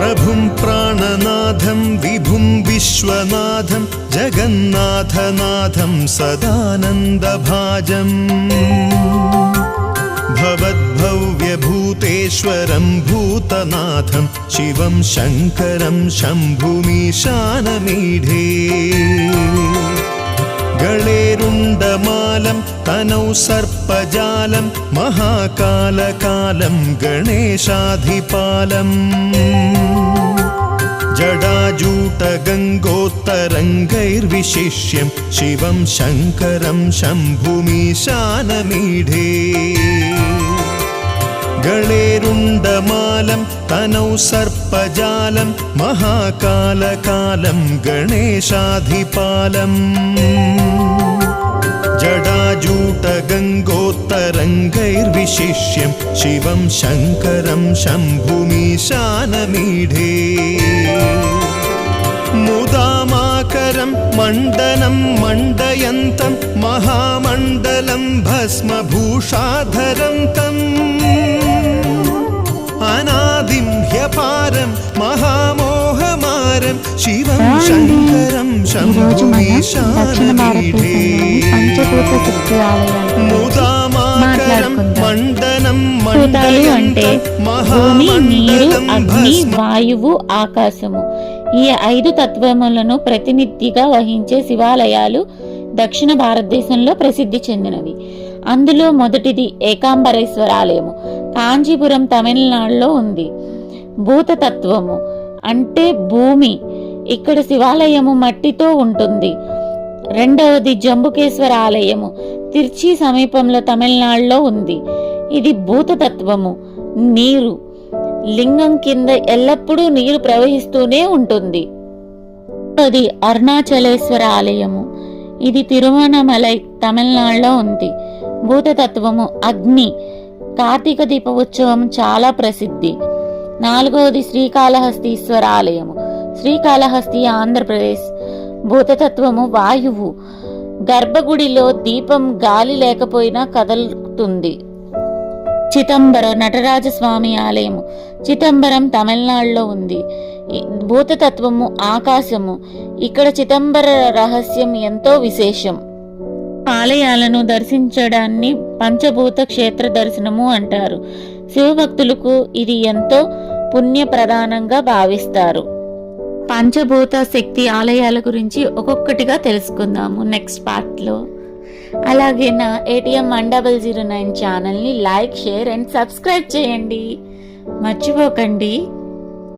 प्रभुं प्राणनाथं विभुं विश्वनाथं जगन्नाथनाथं सदानन्दभाजम् भवद्भव्यभूतेश्वरं भूतनाथं शिवं शङ्करं शम्भुमीशानमीढे गळेरुण्डमालं तनौ सर्पजालं महाकालकालं गणेशाधिपालम् जडाजूटगङ्गोत्तरङ्गैर्विशिष्यं शिवं शङ्करं शम्भुमीशानमीढे गळेरुण्डमालं तनौ सर्पजालं महाकालकालं गणेशाधिपालम् जडाजूटगङ्गोत्तरङ्गैर्विशिष्यं शिवं शङ्करं शम्भुमीशानमीढे मुदामाकरं मण्डनं मण्डयन्तं महामण्डलं भस्मभूषाधरं तम् अनादिं ह्यपारं महामोहमारं शिवं शङ्करं शम्भुमीशानमीढे मुदामाकरं मण्डनं అంటే భూమి, నీరు, అగ్ని, వాయువు, ఆకాశము ఈ 5 తత్వములను ప్రతినిధిగా వహించే శివాలయాలు దక్షిణ భారతదేశంలో ప్రసిద్ధి చెందినవి. అందులో మొదటిది ఏకాంబరేశ్వర ఆలయము కాంచీపురం తమిళనాడులో ఉంది. భూతతత్వము అంటే భూమి, ఇక్కడ శివాలయము మట్టితో ఉంటుంది. రెండవది జంబుకేశ్వర ఆలయము తిర్చి సమీపంలో తమిళనాడులో ఉంది. ఇది భూతతత్వము, నీరు, లింగం కింద ఎల్లప్పుడూ నీరు ప్రవహిస్తూనే ఉంటుంది. అది అరుణాచలేశ్వర ఆలయము, ఇది తిరువణమలై తమిళనాడులో ఉంది. భూతతత్వము అగ్ని, కార్తీక దీప ఉత్సవం చాలా ప్రసిద్ధి. నాలుగవది శ్రీకాళహస్తీశ్వర ఆలయము, శ్రీకాళహస్తి ఆంధ్రప్రదేశ్. భూతతత్వము వాయువు, గర్భగుడిలో దీపం గాలి లేకపోయినా కదులుతుంది. చిదంబర నటరాజస్వామి ఆలయము, చిదంబరం తమిళనాడులో ఉంది. భూతతత్వము ఆకాశము, ఇక్కడ చిదంబర రహస్యం ఎంతో విశేషం. ఆలయాలను దర్శించడాన్ని పంచభూత క్షేత్ర దర్శనము అంటారు. శివభక్తులకు ఇది ఎంతో పుణ్యప్రదానంగా భావిస్తారు. పంచభూత శక్తి ఆలయాల గురించి ఒక్కొక్కటిగా తెలుసుకుందాము నెక్స్ట్ పార్ట్లో. అలాగే నా ATM 1009 ఛానల్ని లైక్, షేర్ అండ్ సబ్స్క్రైబ్ చేయండి, మర్చిపోకండి.